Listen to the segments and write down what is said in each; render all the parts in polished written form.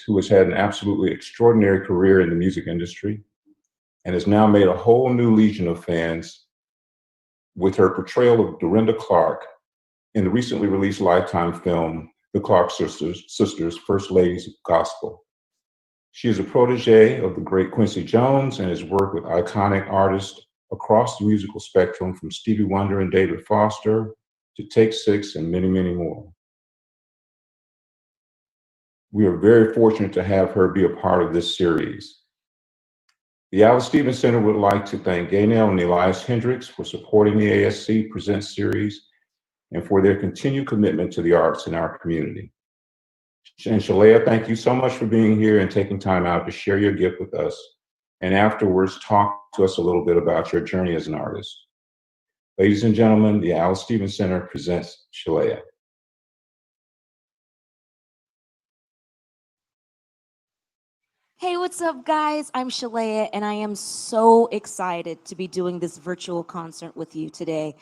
who has had an absolutely extraordinary career in the music industry and has now made a whole new legion of fans with her portrayal of Dorinda Clark in the recently released Lifetime film, The Clark Sisters, First Ladies of Gospel. She is a protege of the great Quincy Jones and has worked with iconic artists across the musical spectrum, from Stevie Wonder and David Foster to Take Six and many, many more. We are very fortunate to have her be a part of this series. The Alice Stevens Center would like to thank Gaynell and Elias Hendricks for supporting the ASC Present series and for their continued commitment to the arts in our community. And Sheléa, thank you so much for being here and taking time out to share your gift with us, and afterwards talk to us a little bit about your journey as an artist. Ladies and gentlemen, the Alice Stevens Center presents Sheléa. Hey, what's up, guys? I'm Sheléa, and I am so excited to be doing this virtual concert with you today.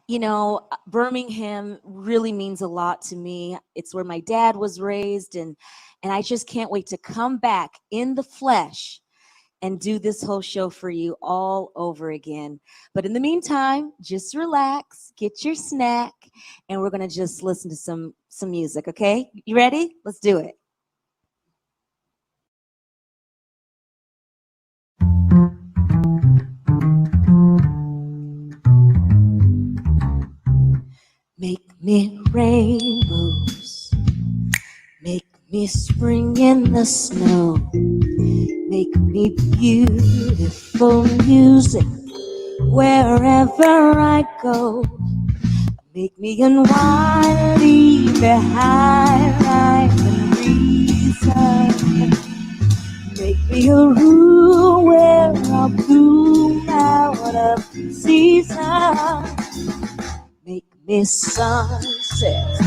You know, Birmingham really means a lot to me. It's where my dad was raised, and I just can't wait to come back in the flesh and do this whole show for you all over again. But in the meantime, just relax, get your snack, and we're gonna just listen to some music, okay? You ready? Let's do it. Make me rainbows, make me spring in the snow, make me beautiful music wherever I go. Make me unwind, leave behind rhyme and reason. Make me a room where I'll bloom out of season. Make me sunsets,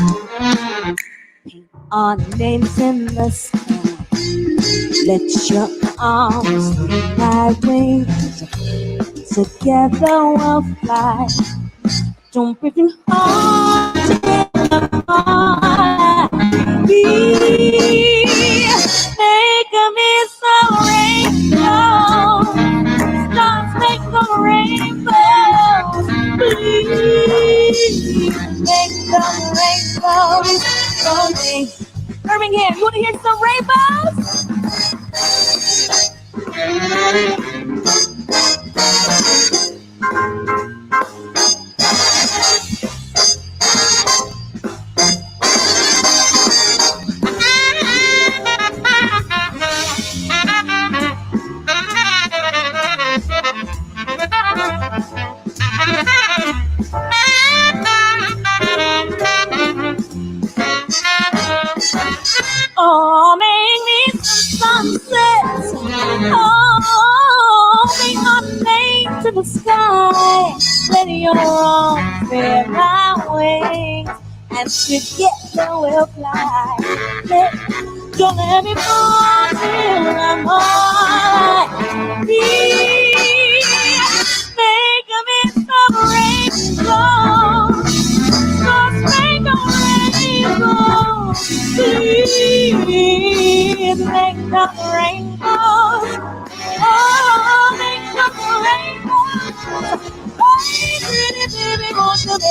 paint our names in the sky. Let your arms be my wings, together we'll fly. Don't break your heart together, make me some rainbows, stars make some rainbows, please make some rainbows for me. Birmingham, you want to hear some rainbows? Oh, make me some sunsets. Oh, make my name to the sky. Let your arms bear my wings, and together we'll fly. Don't let me fall till I'm alright. Make me some rainbows, stars make a rainbow. Please make some rainbows. Oh, make some rainbows. Oh, pretty baby, won't you make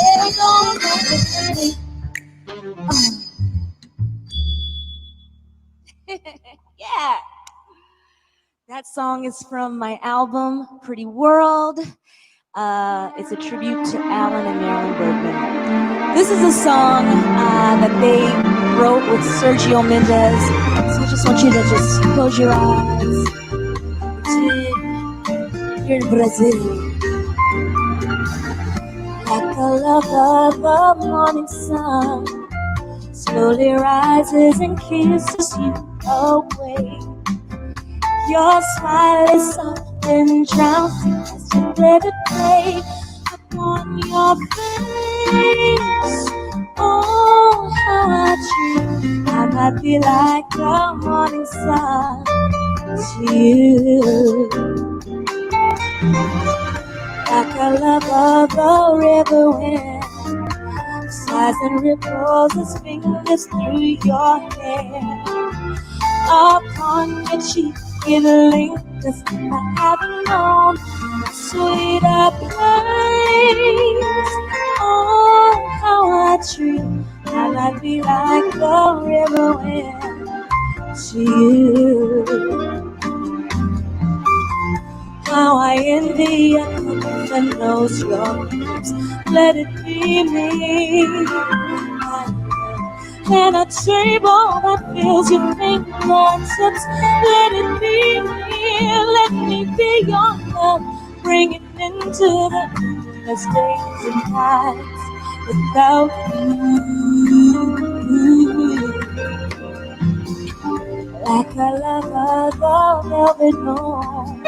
Yeah. That song is from my album, Pretty World. It's a tribute to Alan and Marilyn Bergman. This is a song that they wrote with Sergio Mendes. So I just want you to just close your eyes. You're in Brazil. Like a love of the morning sun, slowly rises and kisses you away. Your smile is soft and drowsy as you let it play upon your face. Oh, how true, I might be like the morning sun to you. Like a love of the river wind, sighs and ripples his fingers through your hair. upon your cheek. It lingers, I haven't known a sweeter place. Oh, how I dream I might be like the river wind to you. How I envy a cup that knows your lips. Let it be me. And a table that fills your fingertips. Let it be me. Let me be your love. Bring it into the endless days and nights without you. Like a lover, the velvet moon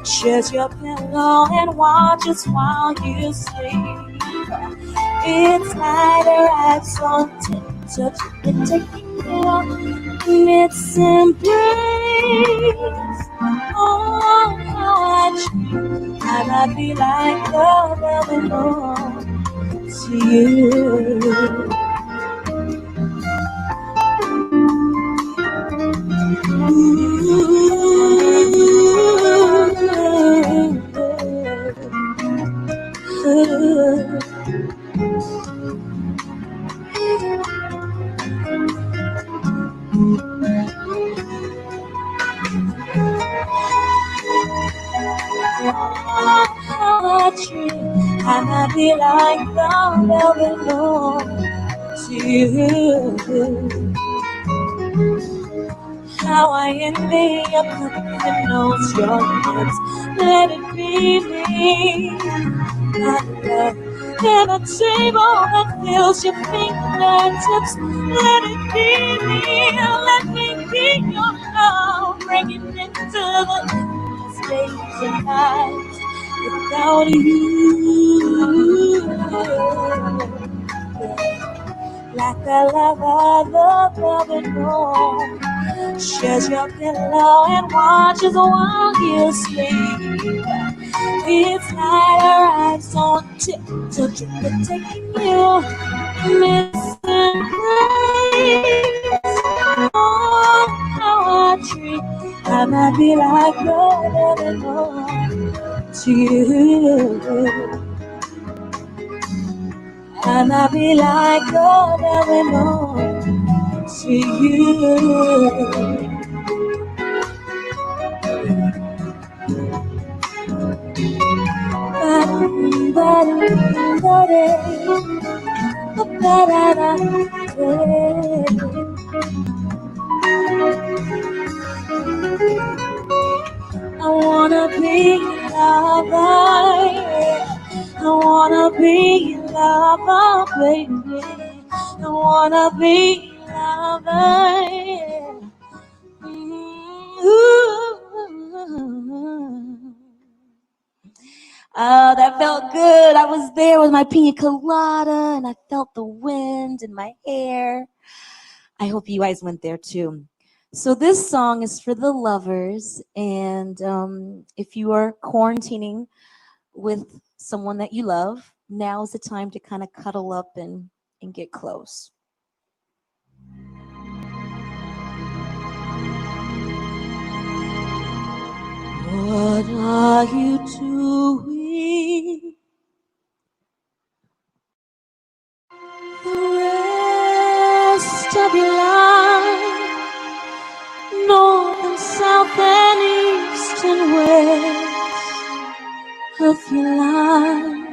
shares your pillow and watches while you sleep. It's night arrives on tiptoe and taking you on its embrace. Oh, how I dream I might be like the velvet moon to you. I might be like the velvet moon to you. How I envy a cup that knows your lips. Let it be me, my love. And a table that fills your fingertips. Let it be me. Let me be your love. Bring it into the endless days and nights without you. Like a lover, the velvet moon shares your pillow and watches while you sleep. It's night arrives on tiptoe, taking you missing grace. Oh, how I dream I might be like the velvet moon to you. I might be like the velvet moon to you. I wanna be loved, I wanna be loved, baby. I wanna be loved. Oh, that felt good. I was there with my pina colada and I felt the wind in my hair. I hope you guys went there too. So this song is for the lovers, and if you are quarantining with someone that you love, now's the time to kind of cuddle up and get close. What are you doing? The rest of your life, north and south and east and west of your life.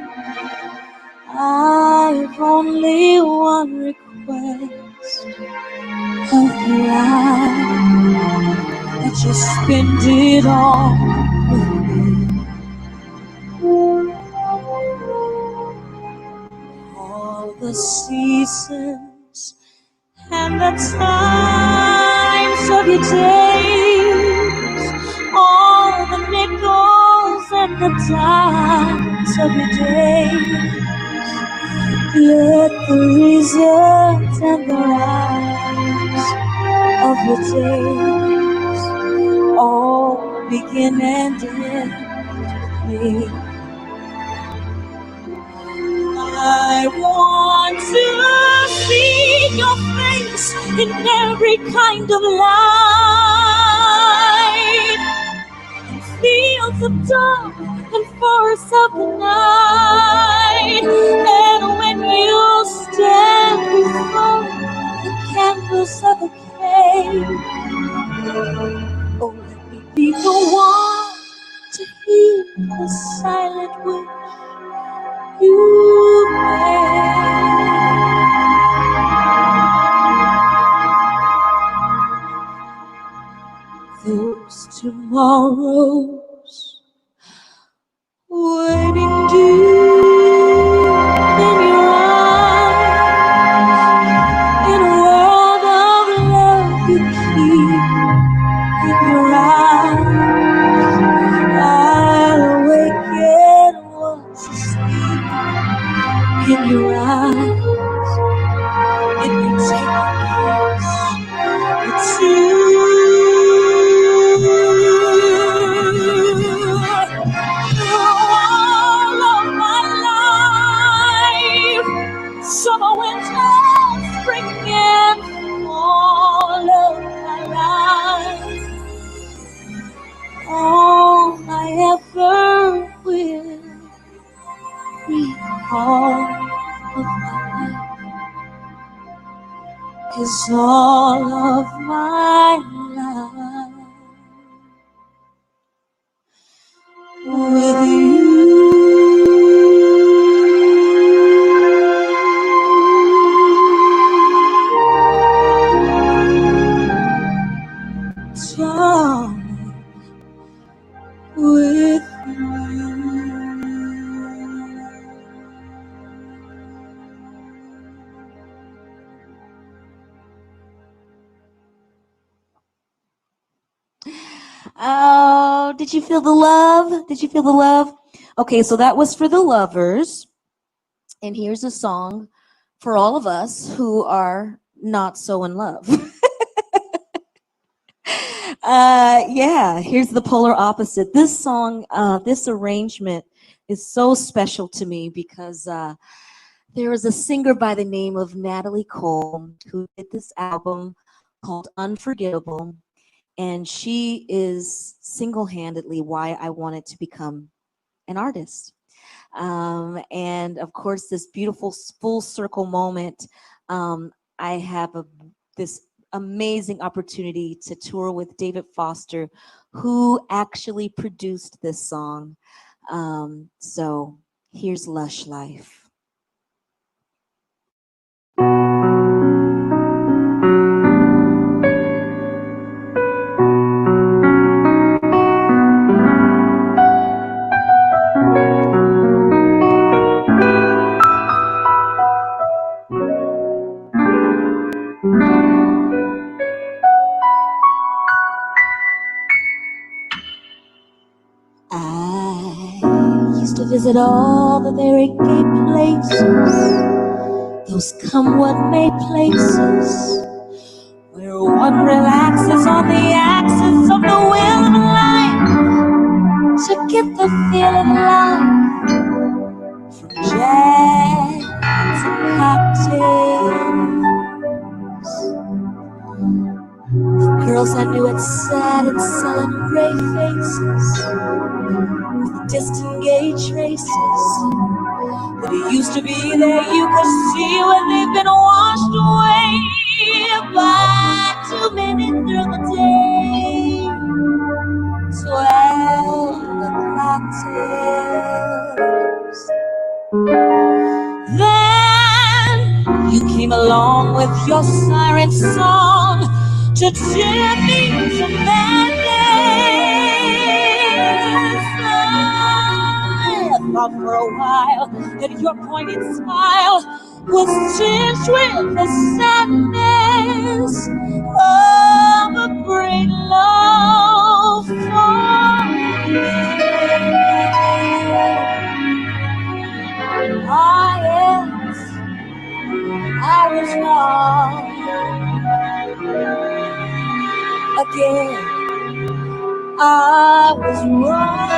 I've only one request of your life, that you spend it all with me. All the seasons and the times of your days, all the nickels and the dimes of your days. Let the reasons and the rhymes of your days all begin and end with me. I want to see your face in every kind of light. fields of dark and forests of the night. And when you stand before the canvas of a cave, oh, let me be the one to hear the silent wish you made. Those tomorrows waiting deep in your eyes, in a world of love you keep in your eyes. I'll awaken what's asleep in your eyes. Let me take a kiss or two. All of my life, summer, winter, spring, and all of my life, all I ever will be, all of my life is all of my life with you. Darling, with you. Oh, did you feel the love? Did you feel the love? Okay, so that was for the lovers. And here's a song for all of us who are not so in love. Yeah, here's the polar opposite. This song, this arrangement is so special to me because there is a singer by the name of Natalie Cole who did this album called Unforgettable, and she is single-handedly why I wanted to become an artist. And of course, this beautiful full circle moment, I have this amazing opportunity to tour with David Foster, who actually produced this song. So here's Lush Life. I used to visit all the very gay places, those come what may places, where one relaxes on the axis of the wheel of life to get the feel of life, from jazz and cocktails. The girls I knew had sad and sullen gray faces, with disengaged traces that used to be there. You could see when they've been washed away by too many through the day. 12 cocktails. Then you came along with your siren song to cheer me to madness. I thought for a while that your pointed smile was tinged with the sadness of a great love for me. Ah, yes, I was wrong again. I was wrong.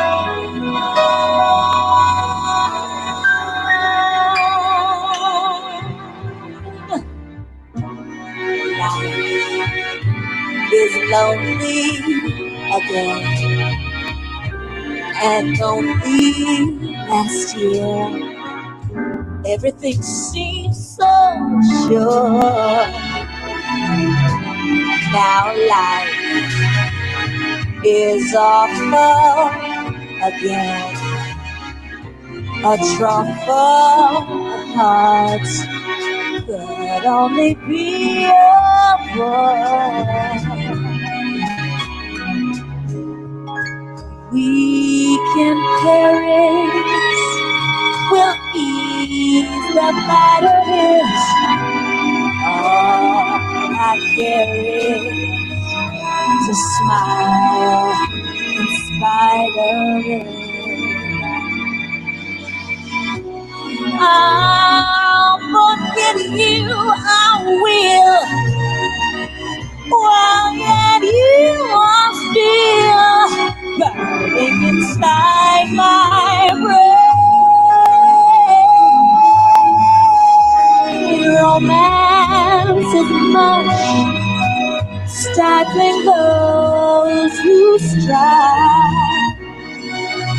Life is lonely again. And only last year, everything seemed so sure. Now life is awful again. A trough of hearts could only be avoided. Weekend Paris will ease the burdens. All I carry is a smile in spite of it. I'll forget you, I will. While yet you are still burning inside my brain. Romance is much, stifling those who strive.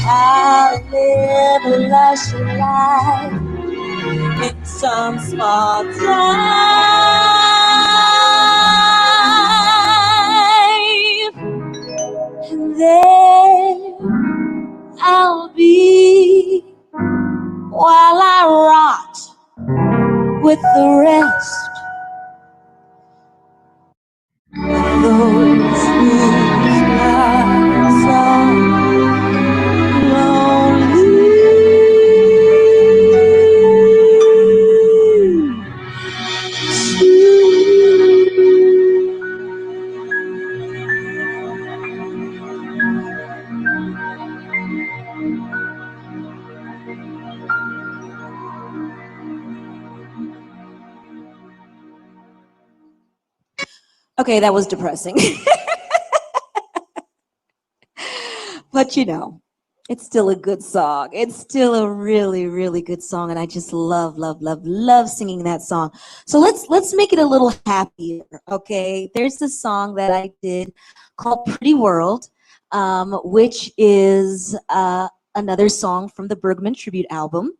I'll live a lush life in some small time, and there I'll be while I rot with the rest. Those whose lives are lonely. Okay, that was depressing. But you know, it's still a good song. It's still a really, really good song, and I just love, love, love, love singing that song. So let's make it a little happier, okay? There's this song that I did called Pretty World, which is another song from the Bergman tribute album.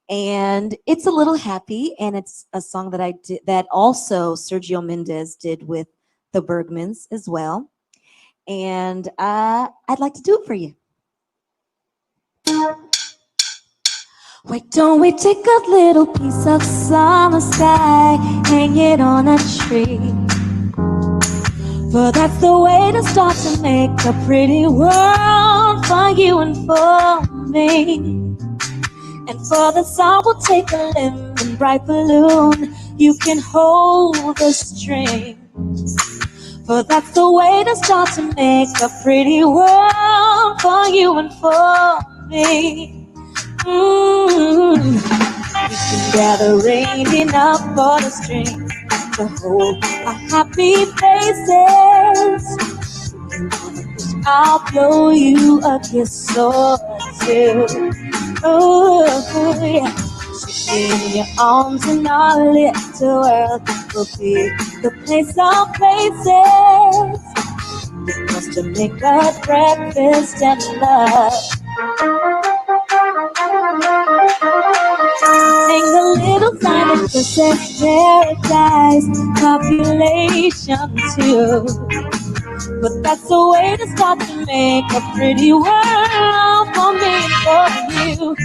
And it's a little happy, and it's a song that I did that also Sergio Mendes did with the Bergmans as well. And I'd like to do it for you. Why don't we take a little piece of summer sky, hang it on a tree? For that's the way to start to make a pretty world for you and for me. And for the sun, we'll take a lemon bright balloon. You can hold the string. For that's the way to start to make a pretty world for you and for me. We can gather rain enough for the string to hold our happy faces. I'll blow you a kiss or two. Oh, yeah. In your arms and our little world will be the place of places. Just to make a breakfast and love. Hang a little sign of Princess Paradise population too. But that's the way to start to make a pretty world for me and for you.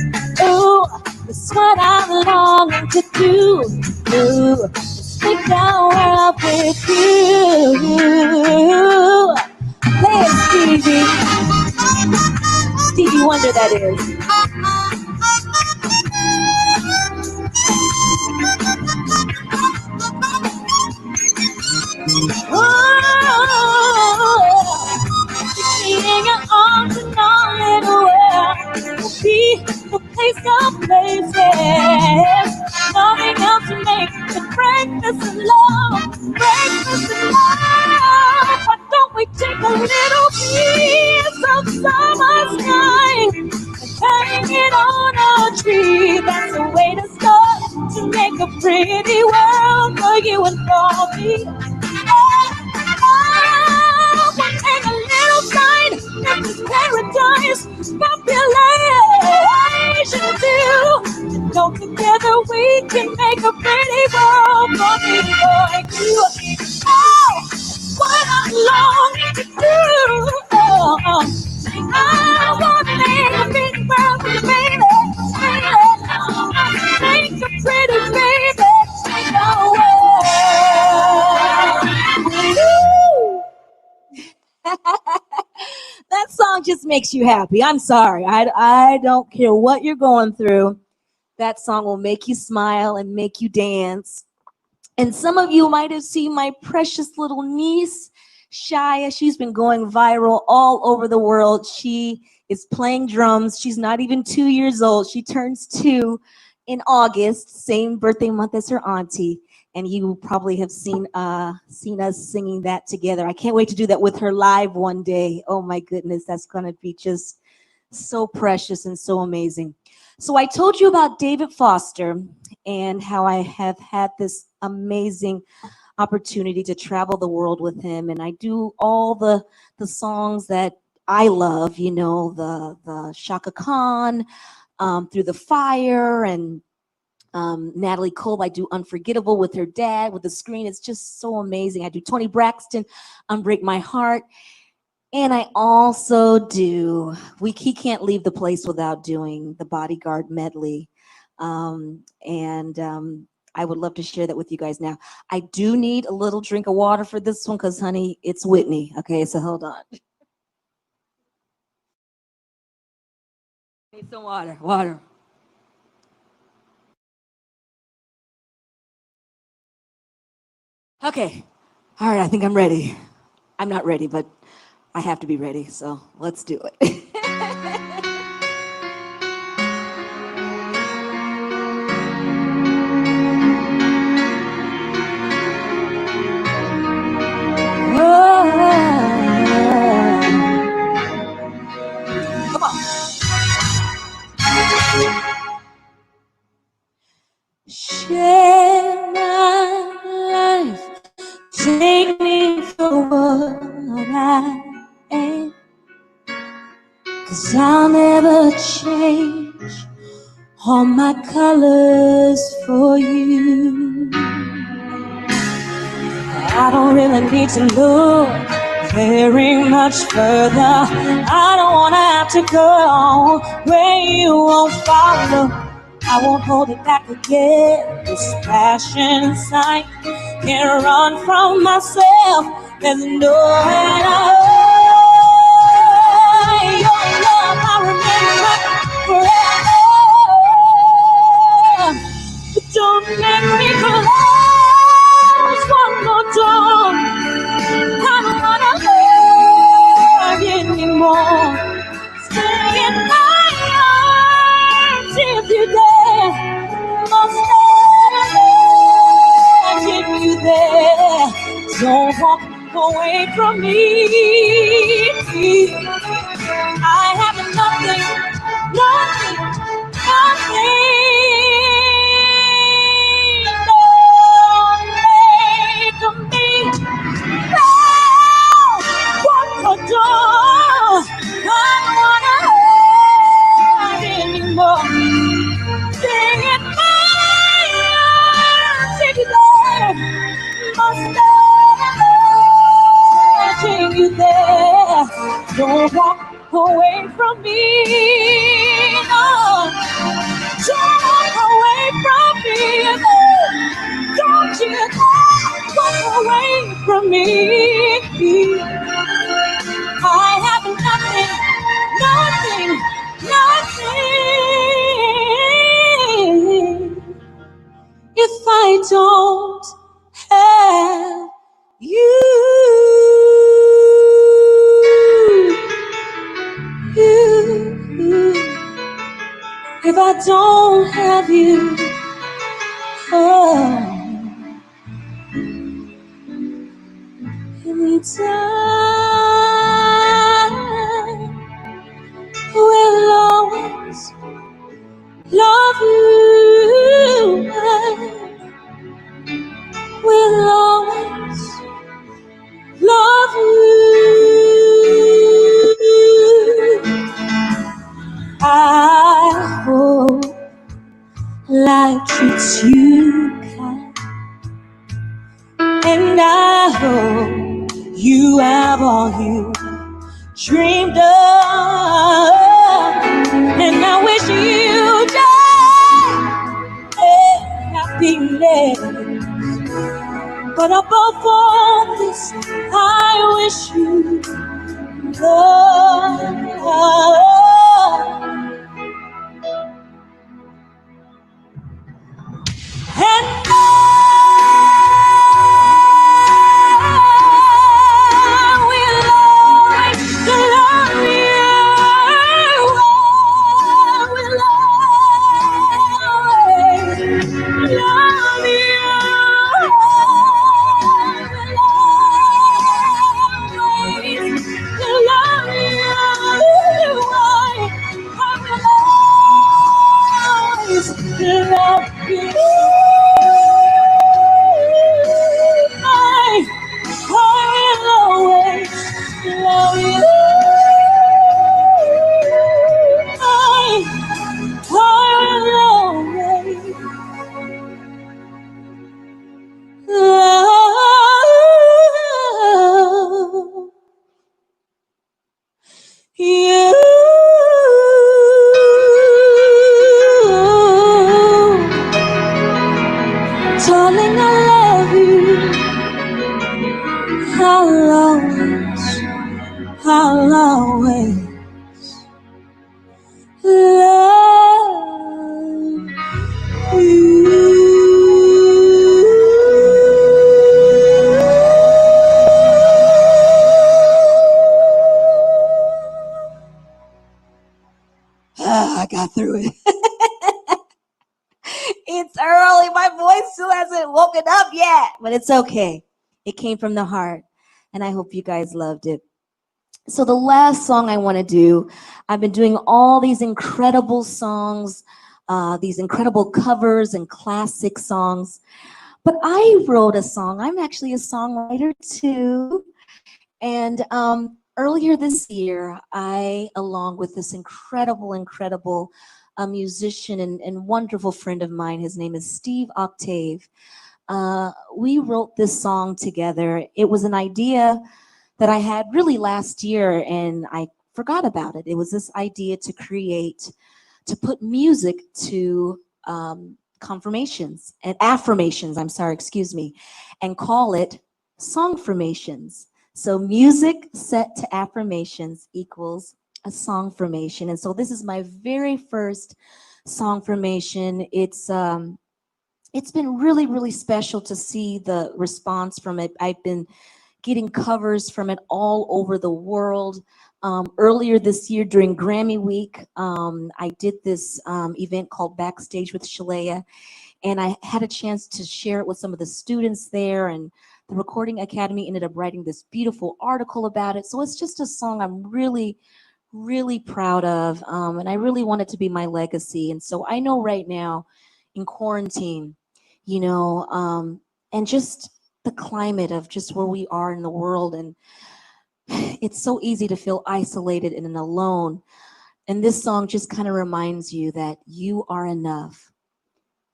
Ooh, that's what I'm longing to do. Ooh, just make our world with you. Play it, Stevie. Stevie Wonder, that is. In your arms and all in the world will be the place of places. Nothing else to make the breakfast and love, breakfast and love. Why don't we take a little piece of summer sky and hang it on a tree? That's the way to start to make a pretty world for you and for me. Hang a little sign paradise population too. So together we can make a pretty world for people like you. Oh, what I'm longing to do. Oh, I wanna make a big world for you, baby. Make a pretty baby. Make a world. That song just makes you happy. I'm sorry. I don't care what you're going through. That song will make you smile and make you dance. And some of you might have seen my precious little niece, Shia. She's been going viral all over the world. She is playing drums. She's not even 2 years old. She turns 2 in August, same birthday month as her auntie. And you probably have seen us singing that together. I can't wait to do that with her live one day. Oh my goodness, that's gonna be just so precious and so amazing. So I told you about David Foster and how I have had this amazing opportunity to travel the world with him. And I do all the songs that I love, you know, the Shaka Khan, Through the Fire, and Natalie Cole. I do Unforgettable with her dad, with the screen. It's just so amazing. I do Toni Braxton, Unbreak My Heart. And I also do, he can't leave the place without doing the Bodyguard medley. I would love to share that with you guys now. I do need a little drink of water for this one because, honey, it's Whitney. Okay, so hold on. Need some water. Okay, all right, I think I'm ready. I'm not ready, but I have to be ready, so let's do it. Come on. Share my life, take me for what I am, 'cause I'll never change all my colors for you. I don't really need to look very much further. I don't wanna have to go where you won't follow. I won't hold it back again. This passion inside can't run from myself. There's no way to hide your love. I remember forever. But don't let me close one more door. I don't wanna hurt anymore. Stay in my arms if you're there. Must imagine you there. Don't walk away from me. I have nothing. Don't make me one more door. I don't wanna hurt anymore. Stay in my arms, take you there. Must imagine you there. Don't walk away from me. No, don't walk away from me. No. Don't you walk away from me. I have nothing. If I don't have you. If I don't have you. Oh. Time will always love you. Will always love you. you have all you dreamed of, and I wish you joy and happiness. But above all this, I wish you love. And I will always love you. I will always love you. Darling, I love you. I'll always love you. I got through it. It's early. My voice still hasn't woken up yet, but it's okay. It came from the heart, and I hope you guys loved it. So the last song I want to do, I've been doing all these incredible songs, these incredible covers and classic songs, but I wrote a song. I'm actually a songwriter too, and earlier this year, I, along with this incredible musician and wonderful friend of mine, his name is Steve Octave, we wrote this song together. It was an idea that I had really last year, and I forgot about it. It was this idea to put music to confirmations and affirmations, and call it songformations. So music set to affirmations equals a song formation. And so this is my very first song formation. It's been really special to see the response from it. I've been getting covers from it all over the world. Earlier this year during Grammy Week, I did this event called Backstage with Sheléa, and I had a chance to share it with some of the students there, and the Recording Academy ended up writing this beautiful article about it. So it's just a song I'm really proud of, and I really want it to be my legacy. And so I know right now in quarantine, and just the climate of just where we are in the world, and it's so easy to feel isolated and alone. And this song just kind of reminds you that you are enough.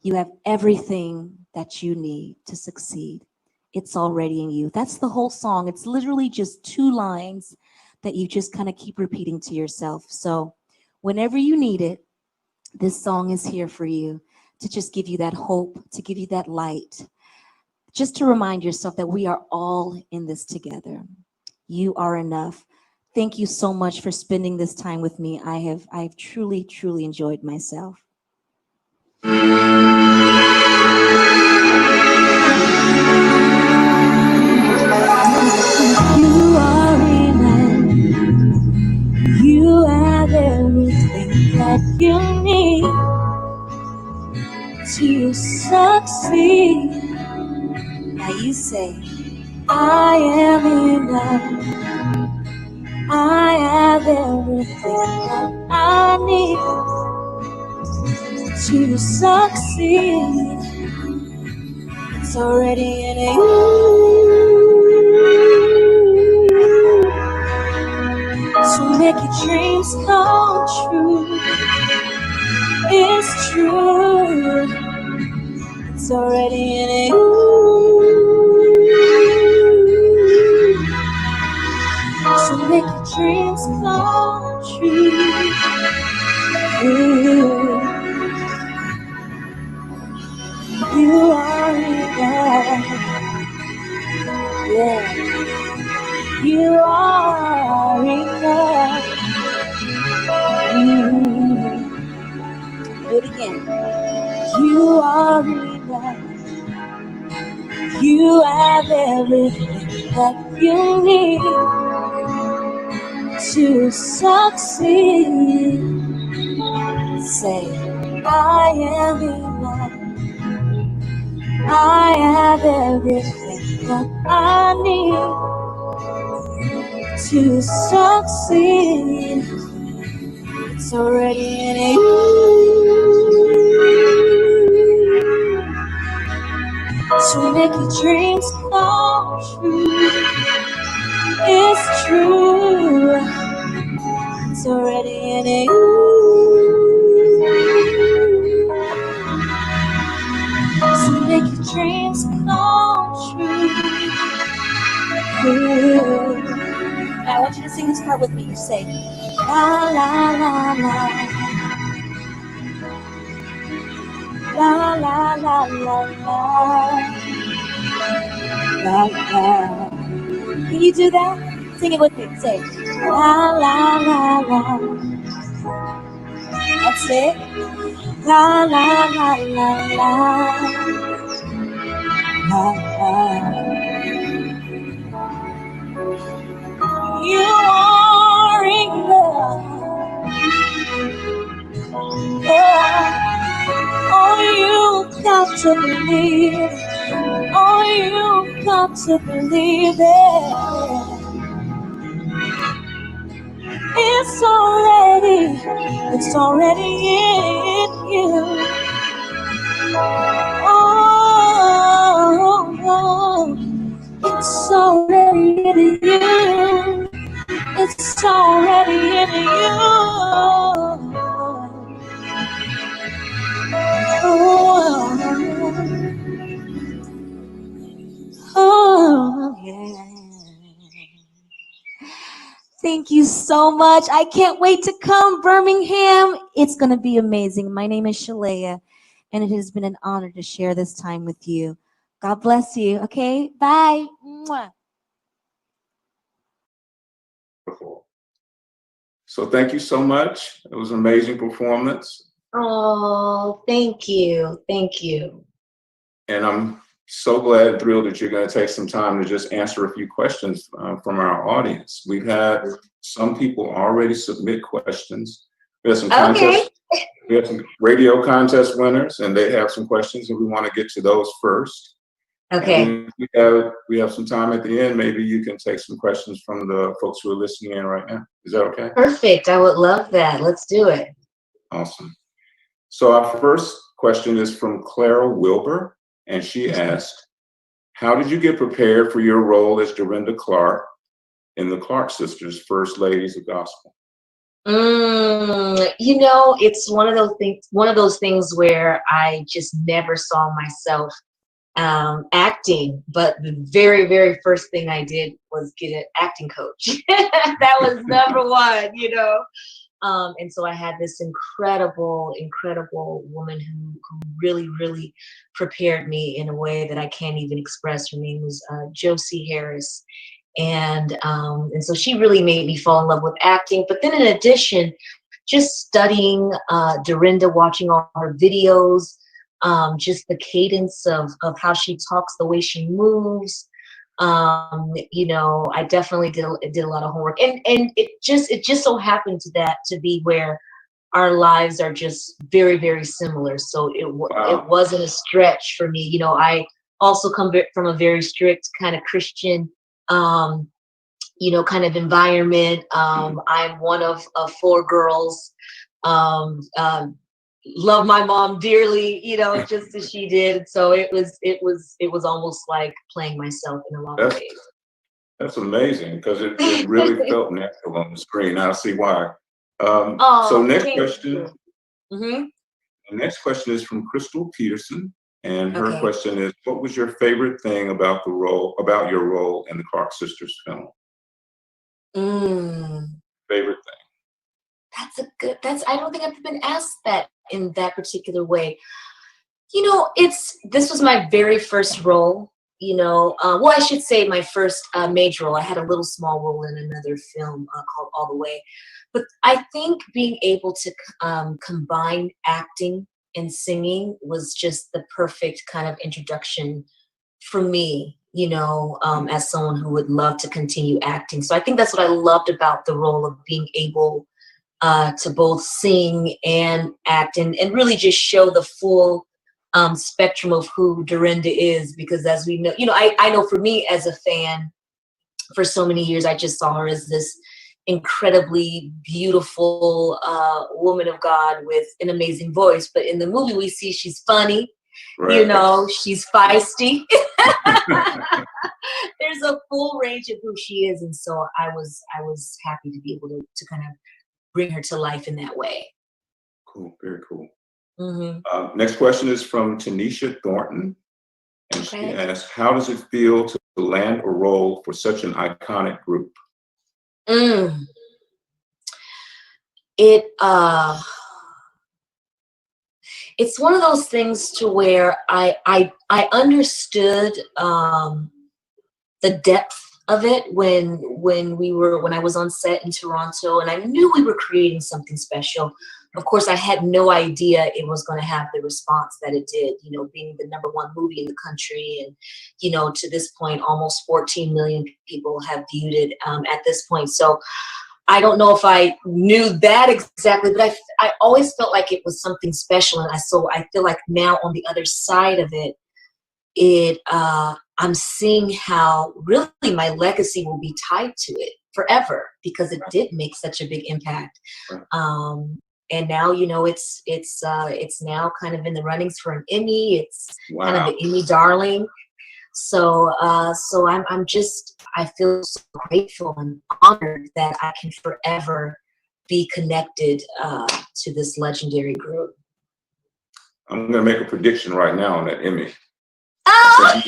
You have everything that you need to succeed. It's already in you. That's the whole song. It's literally just 2 lines that you just kind of keep repeating to yourself. So whenever you need it, this song is here for you to just give you that hope, to give you that light, just to remind yourself that we are all in this together. You are enough. Thank you so much for spending this time with me. I've truly enjoyed myself. You are enough. You have everything that you need to succeed. Now you say, I am enough. I have everything that I need to succeed. It's already in you. So make your dreams come true. It's true. It's already in you. dreams come true. Ooh, you are enough. Yeah, you are enough. Do it again. You are enough. You have everything that you need to succeed. Say, I am enough. I have everything that I need to succeed. It's already in you. To make your dreams come true. It's true. It's already in you. To make your dreams come true. Now I want you to sing this part with me. You say, la la la la, la la la la la, la la. Can you do that? Sing it with me. Say, la la la la. That's it. La la la la la, la la. You are enough. Oh, you got to believe. Oh, you got to believe it. It's already in you. Oh, it's already in you. It's already in you. Oh, yeah. Thank you so much. I can't wait to come, Birmingham. It's going to be amazing. My name is Sheléa, and it has been an honor to share this time with you. God bless you. Okay, bye. Mwah. So thank you so much. It was an amazing performance. Oh, thank you. Thank you. And I'm so glad and thrilled that you're going to take some time to just answer a few questions from our audience. We've had some people already submit questions. We have some contests. We have some radio contest winners, and they have some questions, and we want to get to those first. Okay. We have some time at the end. Maybe you can take some questions from the folks who are listening in right now. Is that okay? Perfect. I would love that. Let's do it. Awesome. So our first question is from Clara Wilbur, and she asked, how did you get prepared for your role as Dorinda Clark in the Clark Sisters, First Ladies of Gospel? You know, it's one of those things where I just never saw myself acting, but the very, very first thing I did was get an acting coach. That was number one, you know. And so I had this incredible woman who really, really prepared me in a way that I can't even express. Her name was Josie Harris. And so she really made me fall in love with acting. But then in addition, just studying Dorinda, watching all her videos, just the cadence of how she talks, the way she moves. You know, I definitely did a lot of homework, and it just so happened to be where our lives are just very, very similar. So it wasn't a stretch for me. You know, I also come from a very strict kind of Christian, you know, kind of environment. I'm one of 4 girls. Love my mom dearly, you know, just as she did. So it was almost like playing myself in a lot of ways. That's amazing, because it really felt natural on the screen. I see why. So next question. Mm-hmm. The next question is from Crystal Peterson, and her question is, what was your favorite thing about your role in the Clark Sisters film? Mm, Favorite thing? I don't think I've been asked that in that particular way. This was my very first role, well, I should say my first major role. I had a little small role in another film called All the Way. But I think being able to combine acting and singing was just the perfect kind of introduction for me, as someone who would love to continue acting. So I think that's what I loved about the role of being able to both sing and act and really just show the full spectrum of who Dorinda is. Because as we know, I know for me as a fan for so many years, I just saw her as this incredibly beautiful woman of God with an amazing voice. But in the movie, we see she's funny, Right. she's feisty. There's a full range of who she is. And so I was happy to be able to kind of bring her to life in that way. Cool. Very cool. Mm-hmm. Next question is from Tanisha Thornton. And she Okay. asks, how does it feel to land a role for such an iconic group? It it's one of those things to where I understood the depth of it when I was on set in Toronto, and I knew we were creating something special. Of course, I had no idea it was going to have the response that it did, being the #1 movie in the country. And, to this point, almost 14 million people have viewed it at this point. So I don't know if I knew that exactly, but I always felt like it was something special. And so I feel like now on the other side of it, I'm seeing how really my legacy will be tied to it forever, because it did make such a big impact. And now, it's now kind of in the runnings for an Emmy. It's kind of the Emmy darling. So I feel so grateful and honored that I can forever be connected to this legendary group. I'm going to make a prediction right now on that Emmy. Oh,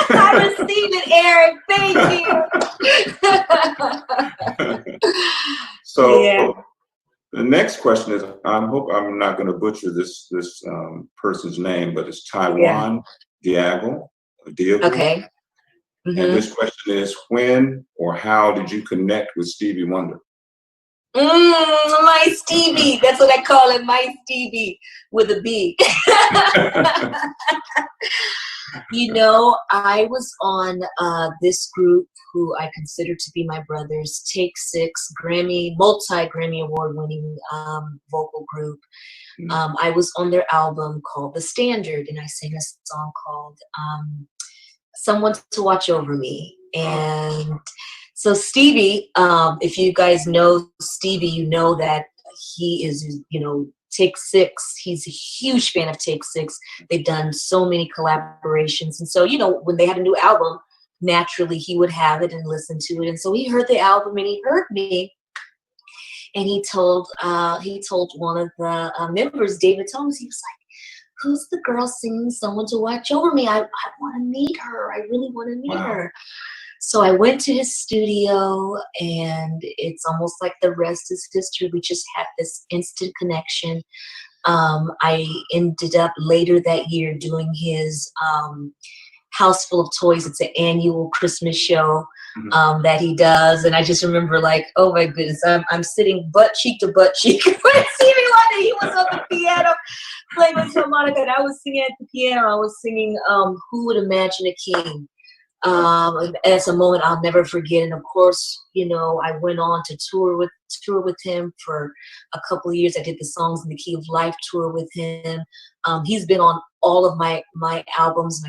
I received it, Eric. Thank you. So yeah. The next question is, I hope I'm not going to butcher this person's name, but it's Taiwan Diago. Okay. Mm-hmm. And this question is, when or how did you connect with Stevie Wonder? My Stevie. That's what I call it, my Stevie with a B. I was on this group who I consider to be my brothers, Take Six, multi-Grammy award-winning vocal group. I was on their album called The Standard, and I sang a song called Someone to Watch Over Me. And so Stevie, if you guys know Stevie, you know that he is, Take Six. He's a huge fan of Take Six. They've done so many collaborations. And so, when they had a new album, naturally he would have it and listen to it. And so he heard the album and he heard me. And he told one of the members, David Thomas, he was like, who's the girl singing Someone to Watch Over Me? I want to meet her. I really want to meet her. So I went to his studio, and it's almost like the rest is history. We just had this instant connection. I ended up later that year doing his House Full of Toys. It's an annual Christmas show that he does. And I just remember, like, oh my goodness, I'm sitting butt cheek to butt cheek with Stevie Wonder. He was on the piano playing with harmonica, and I was singing at the piano. I was singing Who Would Imagine a King? It's a moment I'll never forget. And of course, I went on to tour with him for a couple of years. I did the Songs in the Key of Life tour with him. He's been on all of my albums.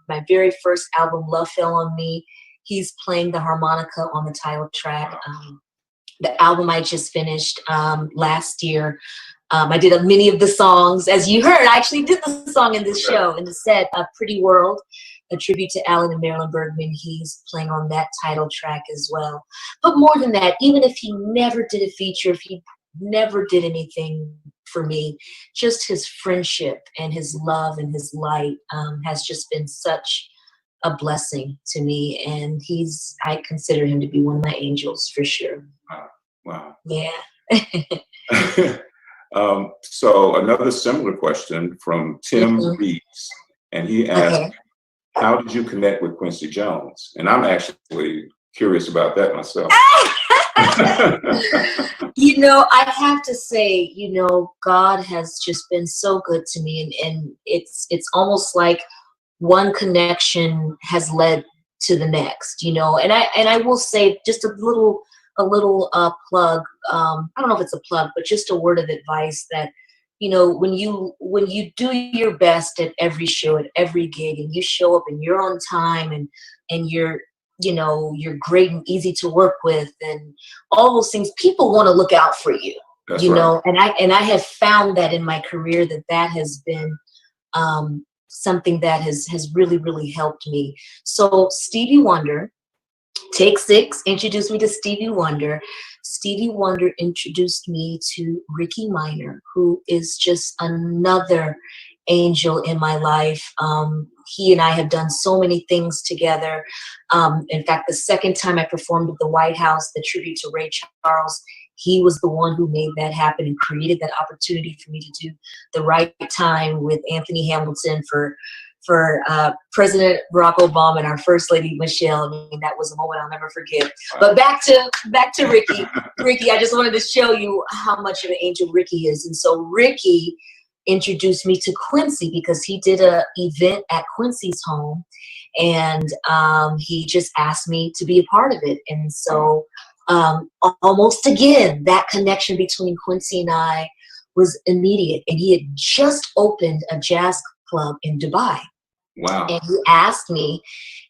My very first album, Love Fell on Me, he's playing the harmonica on the title track. The album I just finished last year, I did many of the songs. As you heard, I actually did the song in this show, in the set, Pretty World, a tribute to Alan and Marilyn Bergman. He's playing on that title track as well. But more than that, even if he never did a feature, if he never did anything for me, just his friendship and his love and his light has just been such a blessing to me, and I consider him to be one of my angels for sure. Wow. Yeah. So another similar question from Tim Mhm. Reeves, and he asked, Okay. how did you connect with Quincy Jones? And I'm actually curious about that myself. I have to say, God has just been so good to me, and it's almost like one connection has led to the next, and I will say just a little plug. I don't know if it's a plug, but just a word of advice that, when you do your best at every show, at every gig, and you show up and you're on time, and you're great and easy to work with, and all those things, people want to look out for you. That's right. And I have found that in my career that has been something that has really, really helped me. So Stevie Wonder, Take Six introduced me to Stevie Wonder. Stevie Wonder introduced me to Ricky Minor, who is just another angel in my life. He and I have done so many things together. In fact, the second time I performed at the White House, the tribute to Ray Charles, he was the one who made that happen and created that opportunity for me to do the right time with Anthony Hamilton for President Barack Obama and our First Lady Michelle. I mean, that was a moment I'll never forget. But back to Ricky. Ricky, I just wanted to show you how much of an angel Ricky is. And so Ricky introduced me to Quincy because he did an event at Quincy's home, and he just asked me to be a part of it. And so almost again, that connection between Quincy and I was immediate. And he had just opened a jazz club in Dubai. Wow. And he asked me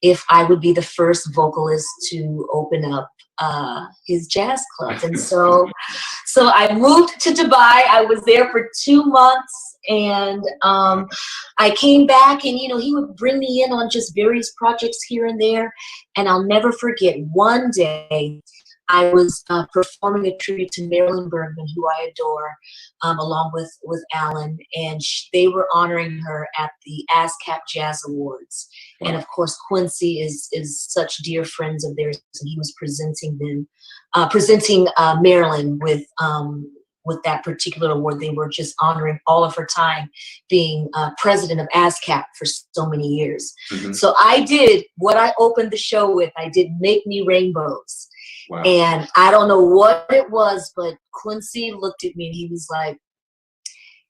if I would be the first vocalist to open up his jazz club. And so I moved to Dubai. I was there for 2 months, and I came back, and he would bring me in on just various projects here and there. And I'll never forget, one day I was performing a tribute to Marilyn Bergman, who I adore, along with Alan, and they were honoring her at the ASCAP Jazz Awards. Wow. And of course, Quincy is such dear friends of theirs, and he was presenting Marilyn with that particular award. They were just honoring all of her time being president of ASCAP for so many years. Mm-hmm. So I did what I opened the show with. I did Make Me Rainbows. Wow. And I don't know what it was, but Quincy looked at me and he was like,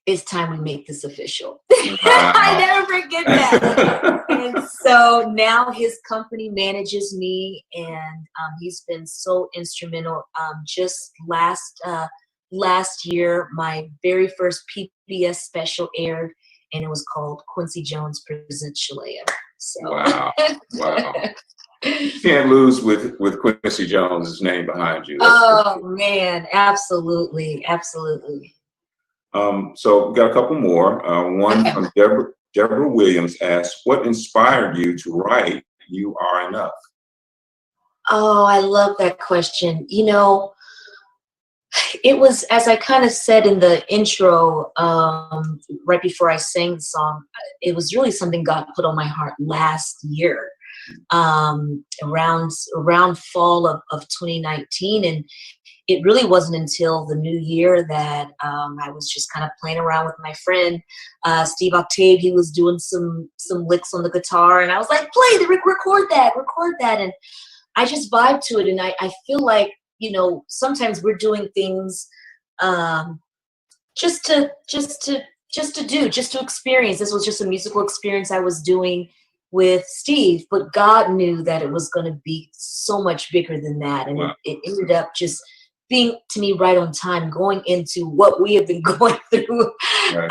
it's time we make this official. Wow. I never forget that. And so now his company manages me, and he's been so instrumental. Just last year, my very first PBS special aired, and it was called Quincy Jones Presents Sheléa. So. Wow. Wow. You can't lose with Quincy Jones' name behind you. Man, absolutely, absolutely. So we got a couple more. One from Deborah Williams asks, what inspired you to write You Are Enough? Oh, I love that question. It was, as I kind of said in the intro, right before I sang the song, it was really something God put on my heart last year. Around fall of 2019, and it really wasn't until the new year that I was just kind of playing around with my friend Steve Octave. He was doing some licks on the guitar, and I was like, record that, and I just vibed to it. And I feel like sometimes we're doing things just to experience. This was just a musical experience I was doing with Steve, but God knew that it was going to be so much bigger than that. And wow. it ended up just being, to me, right on time, going into what we have been going through, right.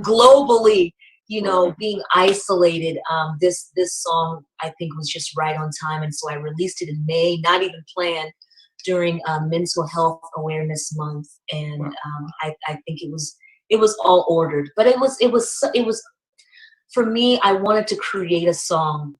Globally, right. being isolated. This song, I think, was just right on time. And so I released it in May, not even planned, during Mental Health Awareness Month. And wow. I think it was all ordered, but it was for me. I wanted to create a song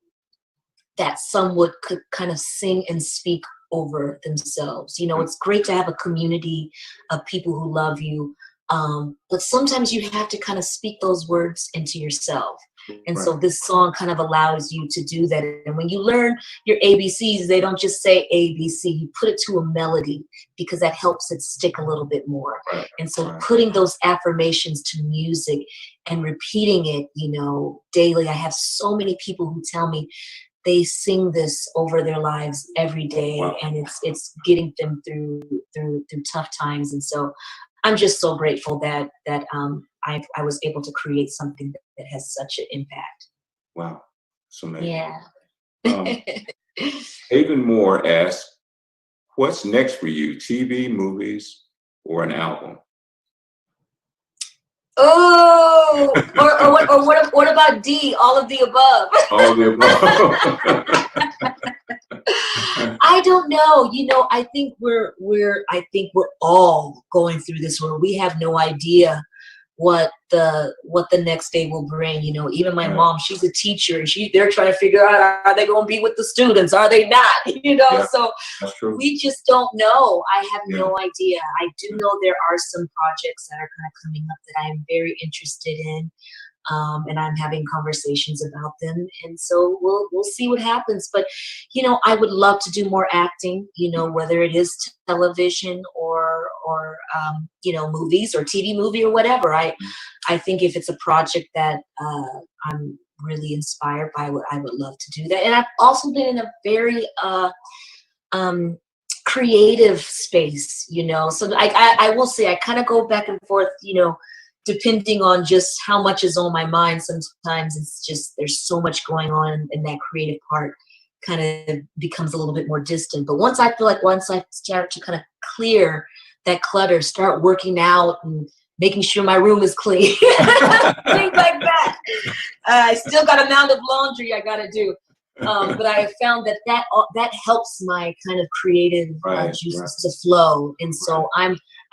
that someone could kind of sing and speak over themselves. It's great to have a community of people who love you, but sometimes you have to kind of speak those words into yourself. And so this song kind of allows you to do that. And when you learn your ABCs, they don't just say ABC, you put it to a melody because that helps it stick a little bit more. And so putting those affirmations to music and repeating it, you know, daily. I have so many people who tell me they sing this over their lives every day, and it's getting them through tough times. And so I'm just so grateful that I was able to create something that has such an impact. Wow, that's amazing. Yeah. Haven Moore asks, what's next for you? TV, movies, or an album? Oh, or what about D? All of the above. All of the above. I don't know. You know, I think we're all going through this where we have no idea what the next day will bring. You know, even my mom, she's a teacher, and they're trying to figure out, are they going to be with the students? Are they not? You know, so we just don't know. I have no idea. I do know there are some projects that are kind of coming up that I'm very interested in. And I'm having conversations about them, and so we'll see what happens. But you know, I would love to do more acting. You know, whether it is television or you know, movies or TV movie or whatever. I think if it's a project that I'm really inspired by, I would love to do that. And I've also been in a very creative space. You know, so I will say I kind of go back and forth. You know, depending on just how much is on my mind. Sometimes it's just there's so much going on, and that creative part kind of becomes a little bit more distant. But once I start to kind of clear that clutter, start working out and making sure my room is clean, things like that. I still got a mound of laundry I got to do. But I have found that helps my kind of creative juices to flow. And so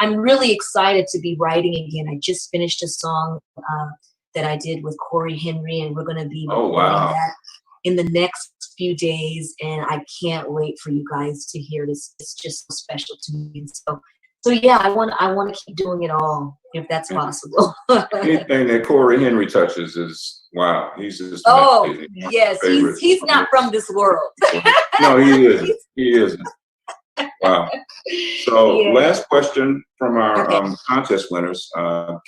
I'm really excited to be writing again. I just finished a song that I did with Corey Henry, and we're going to be recording that in the next few days. And I can't wait for you guys to hear this. It's just so special to me. And so yeah, I want to keep doing it all if that's possible. Anything that Corey Henry touches is wow. He's just amazing. Yes, he's not from this world. No, he isn't. He isn't. Wow. So last question from our contest winners,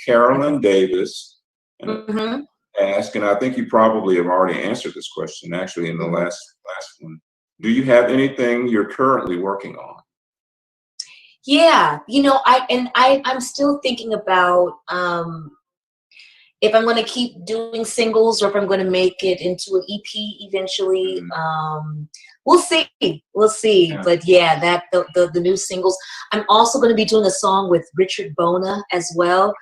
Carolyn Davis asked, and I think you probably have already answered this question actually in the last one. Do you have anything you're currently working on? Yeah, you know, I'm still thinking about if I'm going to keep doing singles or if I'm going to make it into an EP eventually. We'll see. Yeah. But yeah, that the new singles. I'm also going to be doing a song with Richard Bona as well.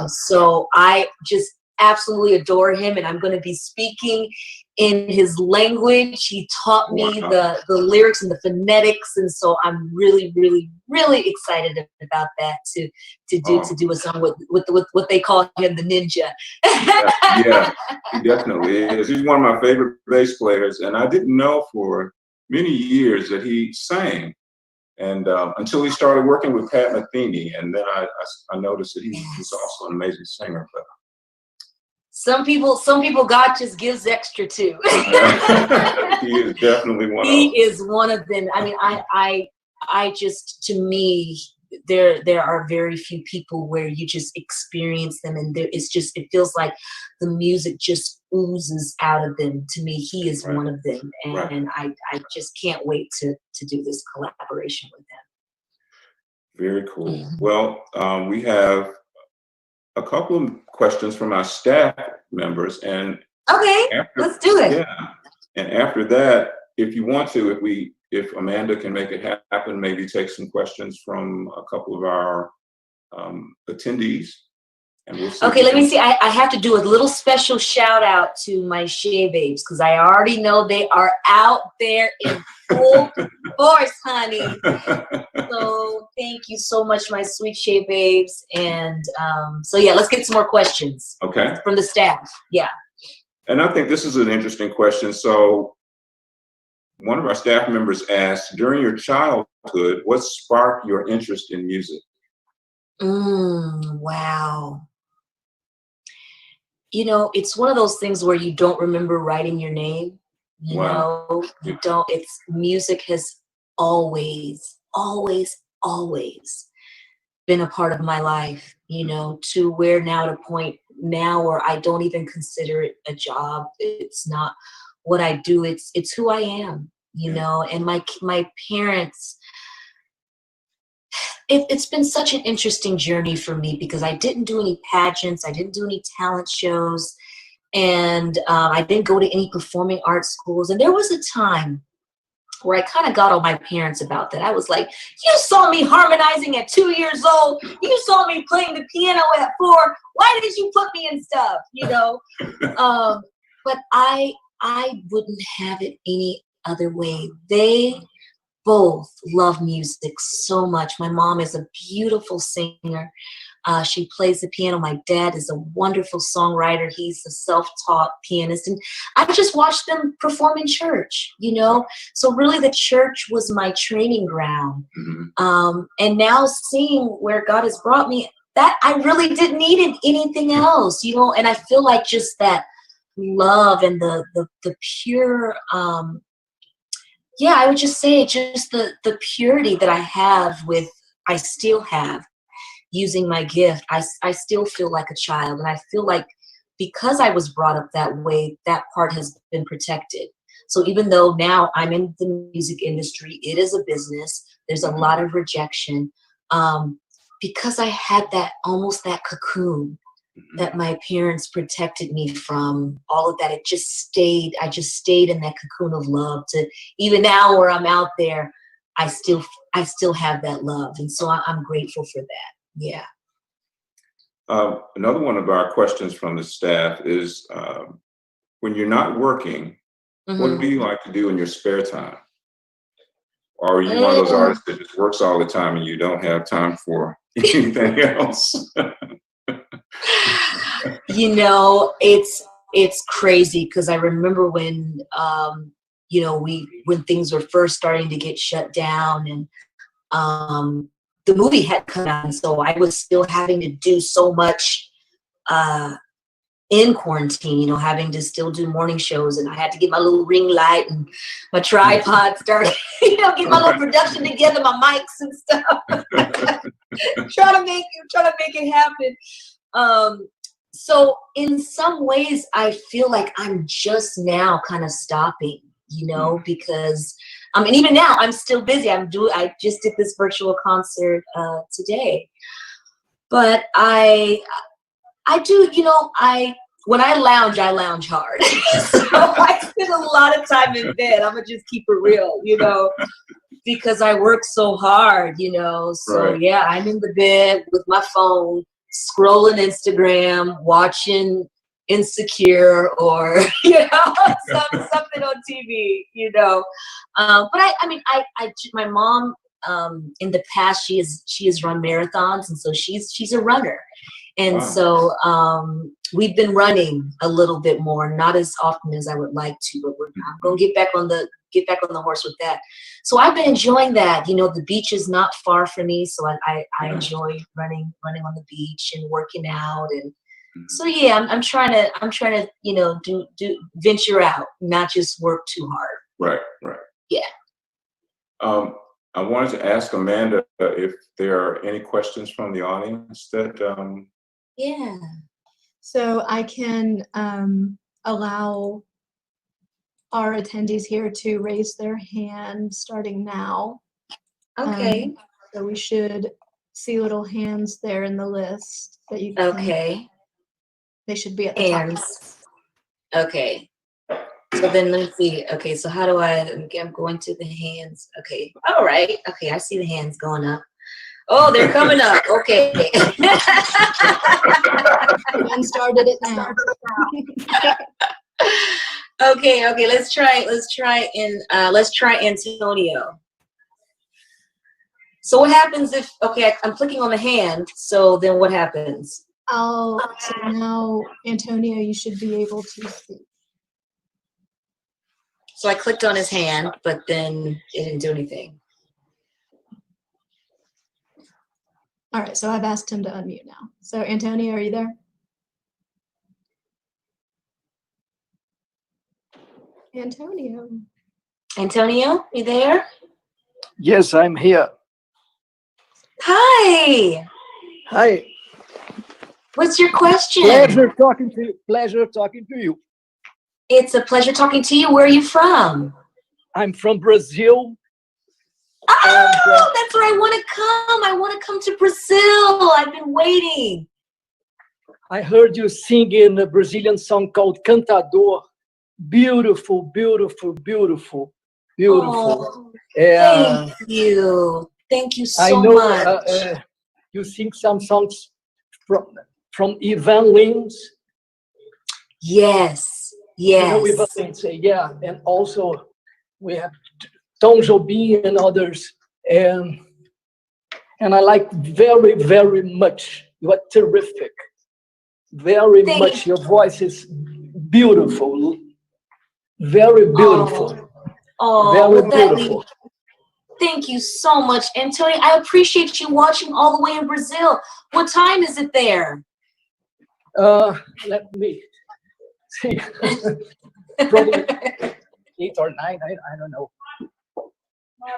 So I just absolutely adore him, and I'm going to be speaking in his language. He taught me the lyrics and the phonetics, and so I'm really, really, really excited about that to do a song with what they call him, the ninja. Yeah, he definitely is. He's one of my favorite bass players, and I didn't know for many years that he sang, and until he started working with Pat Metheny, and then I noticed that he's also an amazing singer. But some people, God just gives extra to. He is definitely one. He is one of them. I mean, I just, to me, there are very few people where you just experience them, and it feels like the music just oozes out of them. To me, he is one of them, and I just can't wait to do this collaboration with him. Very cool. Well, we have a couple of questions from our staff members, and let's do it. Yeah, and after that, if you want to, if Amanda can make it happen, maybe take some questions from a couple of our attendees, and we'll see. Okay, let me see. I have to do a little special shout out to my Shea babes, because I already know they are out there in full force, honey. So thank you so much, my sweet Shea babes. And so yeah, let's get some more questions. Okay. From the staff. Yeah. And I think this is an interesting question. So one of our staff members asked, during your childhood, what sparked your interest in music? Wow. it's one of those things where you don't remember writing your name. Wow. You don't. It's music has always, always, always been a part of my life, to where now, to a point now where I don't even consider it a job. It's not what I do. It's who I am, and my parents, it's been such an interesting journey for me because I didn't do any pageants. I didn't do any talent shows. And I didn't go to any performing arts schools. And there was a time where I kind of got on my parents about that. I was like, you saw me harmonizing at 2 years old. You saw me playing the piano at 4. Why did you put me in stuff? But I wouldn't have it any other way. They both love music so much. My mom is a beautiful singer. She plays the piano. My dad is a wonderful songwriter. He's a self-taught pianist. And I just watched them perform in church, So really the church was my training ground. And now seeing where God has brought me, that I really didn't need anything else, And I feel like just that love and the pure, I would just say just the purity that I still have using my gift. I still feel like a child, and I feel like because I was brought up that way, that part has been protected. So even though now I'm in the music industry, it is a business, there's a lot of rejection, because I had almost that cocoon that my parents protected me from, all of that. I just stayed in that cocoon of love, to even now where I'm out there, I still have that love. And so I'm grateful for that. Yeah. Another one of our questions from the staff is, when you're not working, what do you like to do in your spare time? Or are you one of those artists that just works all the time and you don't have time for anything else? It's crazy because I remember when when things were first starting to get shut down, and the movie had come out, and so I was still having to do so much in quarantine, having to still do morning shows, and I had to get my little ring light and my tripod, start, get my little production together, my mics and stuff, try to make it happen. So in some ways, I feel like I'm just now kind of stopping, because and even now I'm still busy. I just did this virtual concert today, but I do, when I lounge hard. So I spend a lot of time in bed. I'm gonna just keep it real, because I work so hard, So Right. yeah, I'm in the bed with my phone, scrolling Instagram, watching Insecure, or something on TV, But my mom, in the past, she has run marathons, and so she's a runner, and so we've been running a little bit more, not as often as I would like to, but I'm gonna get back on the horse with that. So I've been enjoying that. The beach is not far from me, so I enjoy running on the beach and working out, and so yeah, I'm trying to do venture out, not just work too hard. Right. Yeah. I wanted to ask Amanda if there are any questions from the audience that. Yeah. So I can allow our attendees here to raise their hand starting now. Okay. So we should see little hands there in the list that you can. Okay. They should be at the top. Hands. Okay. So then let me see. Okay, so how do I'm going to the hands. Okay. All right. Okay, I see the hands going up. Oh, they're coming up. Okay. One started it now. Okay. Let's try Antonio. So what happens if, I'm clicking on the hand, so then what happens? So now, Antonio, you should be able to see. So I clicked on his hand, but then it didn't do anything. All right, so I've asked him to unmute now. So Antonio, are you there? Antonio. Antonio, you there? Yes, I'm here. Hi. Hi. What's your question? Pleasure talking to you. Pleasure talking to you. It's a pleasure talking to you. Where are you from? I'm from Brazil. Oh, that's where I want to come. I want to come to Brazil. I've been waiting. I heard you singing a Brazilian song called Cantador. Beautiful, beautiful, beautiful, beautiful. Oh, thank you. Thank you I so know much. you sing some songs from Ivan Lins. Yes, You know Ivan yes. Lins, yeah. And also we have Tom Jobim and others. And I like very, very much. You are terrific. Very much. Your voice is beautiful. Very beautiful. Oh, Very well, beautiful. thank you so much, Antonio. I appreciate you watching all the way in Brazil. What time is it there? Let me see. Probably 8 or 9. I don't know.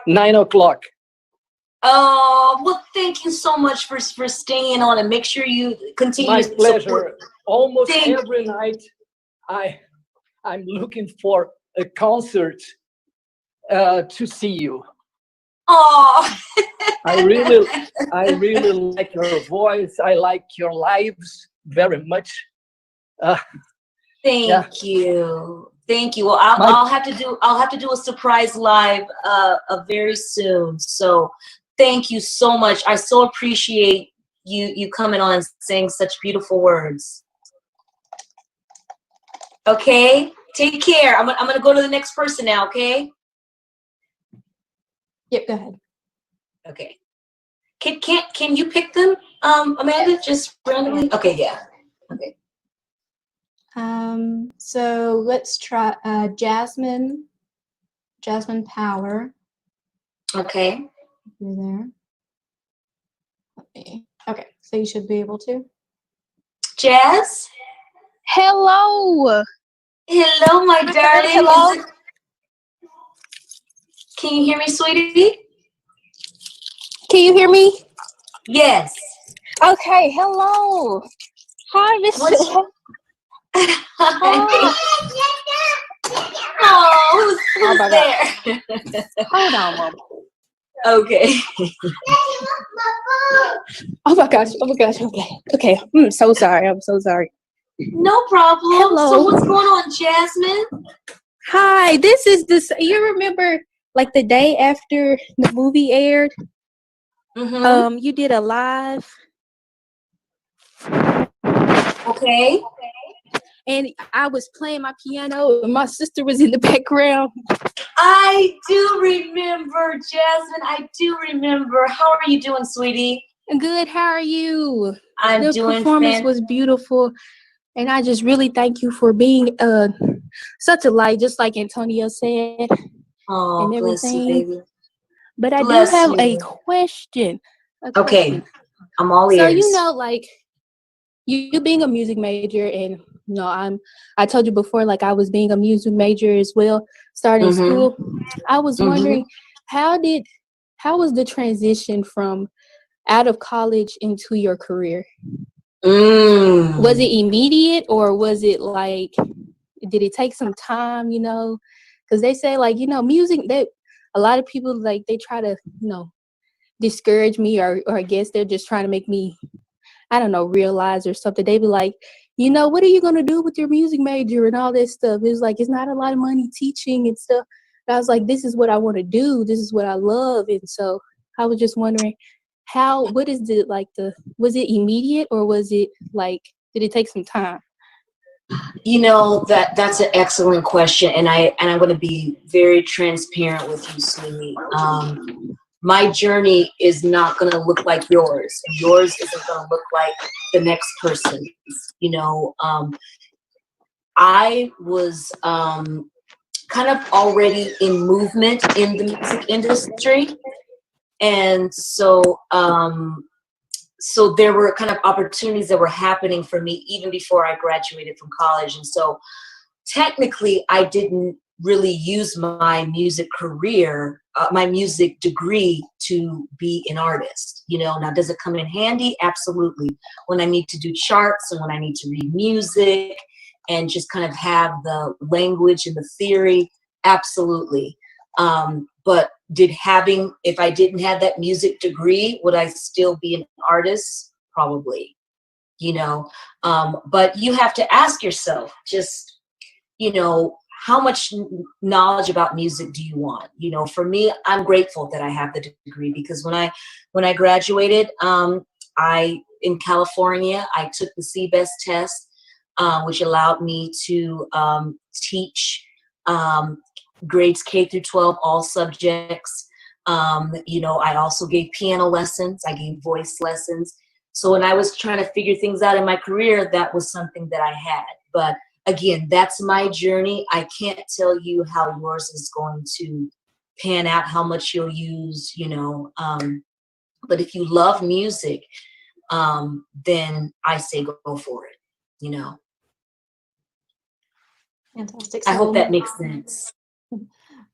9 o'clock. Oh, well, thank you so much for staying on, and make sure you continue My to pleasure. support. Almost every night I'm looking for a concert to see you. Oh, I really like your voice. I like your lives very much. thank you. Thank you. Well, I'll have to do a surprise live very soon. So thank you so much. I so appreciate you coming on and saying such beautiful words. Okay, take care. I'm gonna go to the next person now. Okay. Yep, go ahead. Okay. Can you pick them, Amanda? Just randomly. Okay. Yeah. Okay. So let's try Jasmine Power. Okay. You're there. Okay, so you should be able to. Jazz. Hello. Hello, my darling. Hello. Can you hear me, sweetie? Can you hear me? Yes. Okay. Hello. Hi, Miss. Oh, who's my there? Hold on, Mom. Okay. Oh my gosh. Okay. Okay. I'm so sorry. I'm so sorry. No problem. Hello. So what's going on, Jasmine? Hi. This is this. You remember, like the day after the movie aired? Mm-hmm. You did a live. Okay. And I was playing my piano, and my sister was in the background. I do remember, Jasmine. I do remember. How are you doing, sweetie? Good. How are you? I'm The doing performance was beautiful, and I just really thank you for being such a light, just like Antonio said, Oh, and bless you, everything. baby. But I Bless do have you. a question. Okay. I'm all So ears. like you being a music major, and I told you before, like I was being a music major as well, starting school. I was wondering how was the transition from out of college into your career? Was it immediate, or was it like, did it take some time, because they say like, music, that a lot of people like they try to, discourage me, or I guess they're just trying to make me, I don't know, realize or something. They be like, what are you going to do with your music major and all this stuff? It's like, it's not a lot of money teaching and stuff. And I was like, this is what I want to do. This is what I love. And so I was just wondering what is it like was it immediate, or was it like, did it take some time? That's an excellent question. And I'm going to be very transparent with you, sweetie. My journey is not going to look like yours, and yours isn't going to look like the next person's. I was kind of already in movement in the music industry, and so there were kind of opportunities that were happening for me even before I graduated from college. And so technically I didn't really use my music career, my music degree to be an artist. You know, now does it come in handy? Absolutely. When I need to do charts and when I need to read music and just kind of have the language and the theory, absolutely. But if I didn't have that music degree, would I still be an artist? Probably, you know. But you have to ask yourself, just, you know, how much knowledge about music do you want? You know, for me, I'm grateful that I have the degree, because when I graduated, in California, I took the CBEST test, which allowed me to teach grades K through 12, all subjects. You know, I also gave piano lessons. I gave voice lessons. So when I was trying to figure things out in my career, that was something that I had. But again, that's my journey. I can't tell you how yours is going to pan out, how much you'll use, you know. But if you love music, then I say go for it, you know. Fantastic. I So hope that makes sense.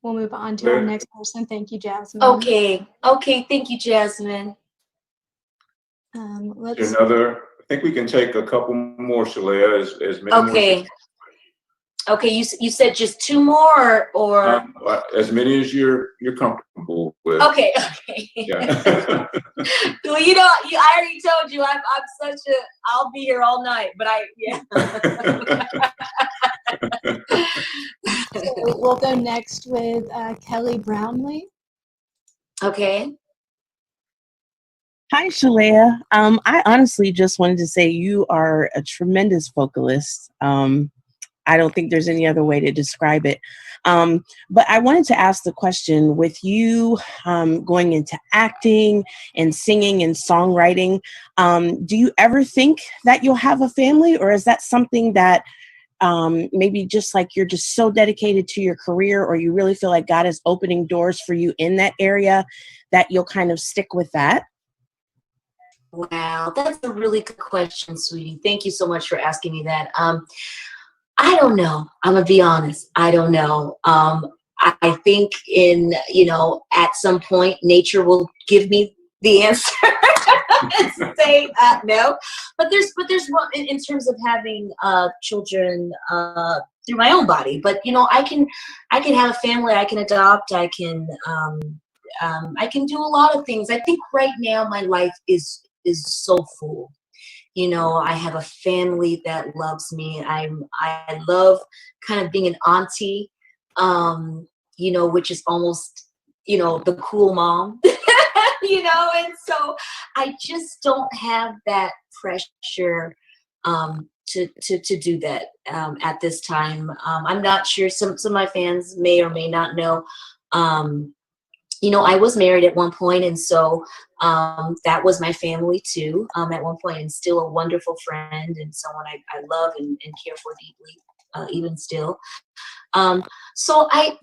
we'll move on to our next person. Thank you, Jasmine. Okay. Thank you, Jasmine. Let's. I think we can take a couple more, Sheléa, as many more. Okay, you said just two more, or as many as you're comfortable with. okay. Yeah. Well, you know, I already told you I'm I'll be here all night, but yeah. So we'll go next with Kelly Brownlee. Okay. Hi, Sheléa. I honestly just wanted to say you are a tremendous vocalist. I don't think there's any other way to describe it. But I wanted to ask the question, with you going into acting and singing and songwriting, do you ever think that you'll have a family, or is that something that maybe just like you're just so dedicated to your career, or you really feel like God is opening doors for you in that area that you'll kind of stick with that? Wow, that's a really good question, sweetie. Thank you so much for asking me that. I don't know. I'm gonna be honest. I don't know. I think at some point nature will give me the answer and say no. But there's one in terms of having children through my own body. But you know, I can have a family. I can adopt. I can do a lot of things. I think right now my life is so full. You know, I have a family that loves me. I love kind of being an auntie, you know, which is almost, you know, the cool mom, you know, and so I just don't have that pressure to do that at this time. I'm not sure. Some of my fans may or may not know. You know, I was married at one point, and so that was my family too at one point, and still a wonderful friend and someone I love and care for deeply, even still. So I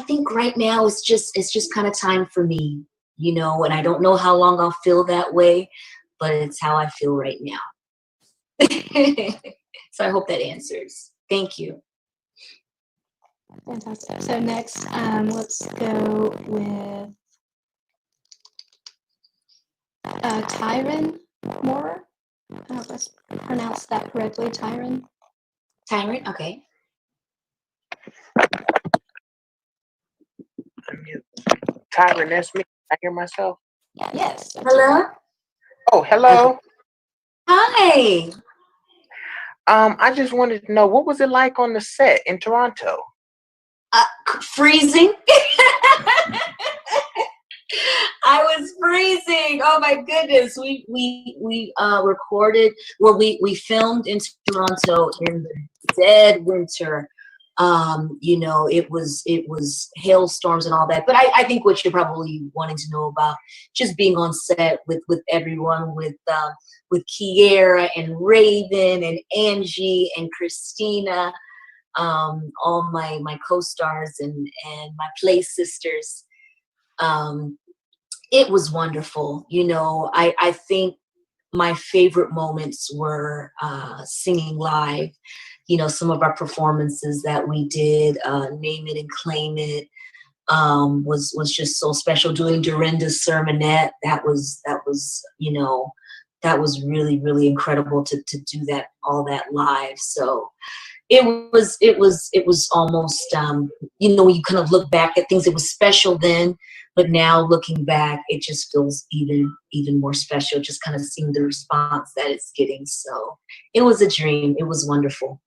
think right now it's just kind of time for me, you know, and I don't know how long I'll feel that way, but it's how I feel right now. So I hope that answers. Thank you. Fantastic. So next, let's go with Tyron Moore. I hope I pronounced that correctly. Tyron. Tyron, okay. Tyron, that's me. I hear myself. Yes. Hello. Oh, hello. Hi. I just wanted to know, what was it like on the set in Toronto? Freezing. I was freezing. Oh my goodness. We recorded, well, we filmed in Toronto in the dead winter. You know, it was hailstorms and all that. But I think what you're probably wanting to know about, just being on set with everyone, with Kiera and Raven and Angie and Christina, all my co-stars and my play sisters. It was wonderful. You know, I think my favorite moments were singing live. You know, some of our performances that we did, Name It and Claim It, was just so special. Doing Dorinda's sermonette, that was you know, that was really, really incredible to do that, all that live. So it was almost, you know, when you kind of look back at things, it was special then, but now looking back, it just feels even more special, just kind of seeing the response that it's getting. So it was a dream. It was wonderful.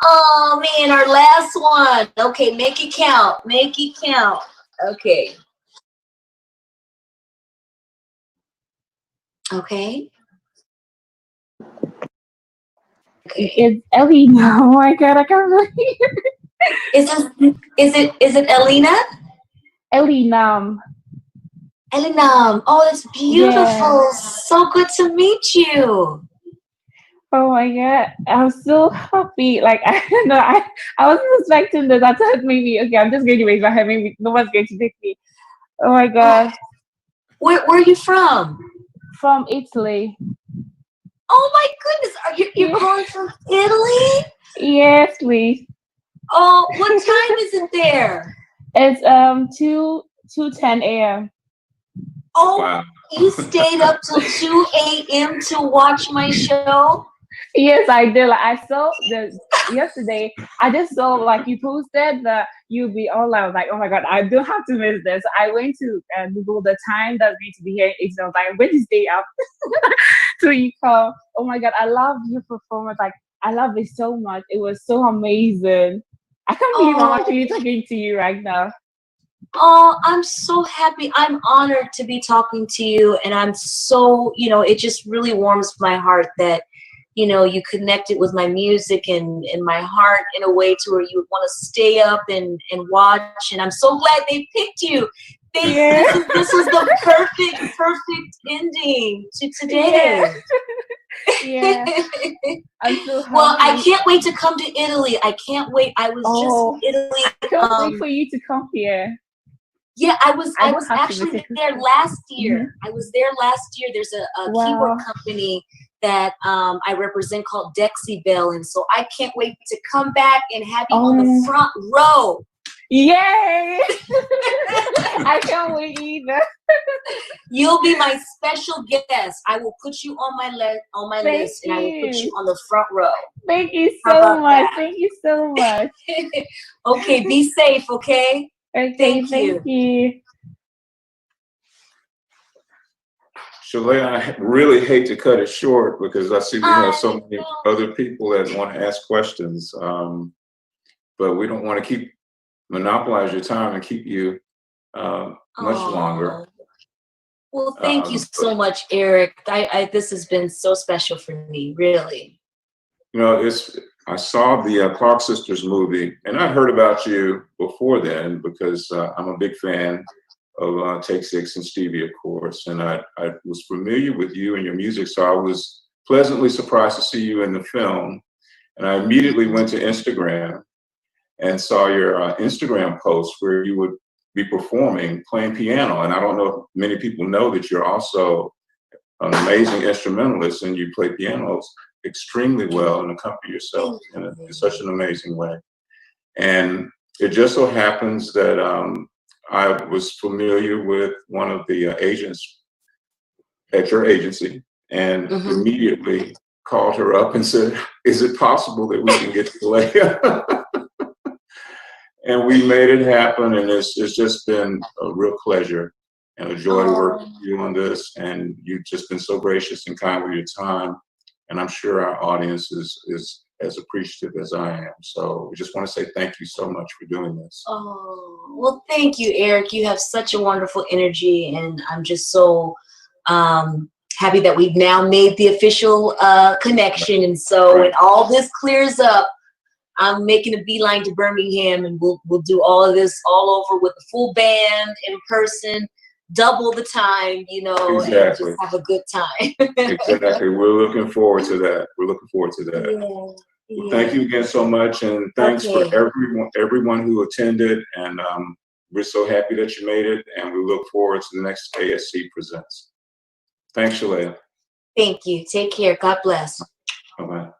Oh man, our last one. Okay, make it count. Make it count. Okay. Okay. It's Ellie. Oh my god, I can't believe it. Is it Elena? Ellie. Elena. Oh, that's beautiful. Yeah. So good to meet you. Oh my god, I'm so happy. Like I don't know, I wasn't expecting that. I thought maybe okay, I'm just going to raise my hand. Maybe no one's going to take me. Oh my god, Where are you from? from Italy. Oh my goodness, you're calling from Italy? Yes, please. Oh, what time is it there? It's 2:10 a.m. Oh, Wow. you stayed up till 2 a.m. to watch my show? Yes, I did. Like I saw yesterday. I just saw like you posted that you'll be online. I was like, oh my god, I don't have to miss this. I went to Google the time that's going to be here. It's like I'm going to stay up till you call. Oh my god, I love your performance. Like I love it so much. It was so amazing. I can't believe I'm actually talking to you right now. Oh, I'm so happy. I'm honored to be talking to you. And I'm so, you know, it just really warms my heart that, you know, you connected with my music and my heart in a way to where you would want to stay up and watch. And I'm so glad they picked you. This was the perfect ending to today. Yeah. I'm so happy. Well, I can't wait to come to Italy. I can't wait. I was just in Italy. I can't wait for you to come here. Yeah, I was actually there last year. Mm-hmm. I was there last year. There's a keyboard company that I represent called Dexibel, and so I can't wait to come back and have you on the front row. Yay! I can't wait either. You'll be my special guest. I will put you on my list, and I will put you on the front row. Thank you so much. Thank you so much. Okay, be safe. Okay. Okay, thank you. Sheléa, I really hate to cut it short because I see we have so many other people that want to ask questions, but we don't want to monopolize your time and keep you much longer. Well, thank you so much, Eric. This has been so special for me, really. You know, I saw the Clark Sisters movie, and I heard about you before then because I'm a big fan of Take Six and Stevie, of course, and I was familiar with you and your music, so I was pleasantly surprised to see you in the film. And I immediately went to Instagram and saw your Instagram post where you would be performing, playing piano. And I don't know if many people know that you're also an amazing instrumentalist and you play pianos extremely well and accompany yourself in such an amazing way. And it just so happens that I was familiar with one of the agents at your agency and immediately called her up and said, is it possible that we can get to play? And we made it happen, and it's just been a real pleasure and a joy to work with you on this. And you've just been so gracious and kind with your time. And I'm sure our audience is as appreciative as I am. So we just want to say thank you so much for doing this. Oh, well, thank you, Eric. You have such a wonderful energy, and I'm just so happy that we've now made the official connection. And so when all this clears up, I'm making a beeline to Birmingham, and we'll do all of this all over with the full band in person, double the time, you know, and just have a good time. Exactly. We're looking forward to that. We're looking forward to that. Well, thank you again so much, and thanks for everyone who attended. And we're so happy that you made it, and we look forward to the next ASC Presents. Thanks, Sheléa. Thank you. Take care. God bless. Bye-bye.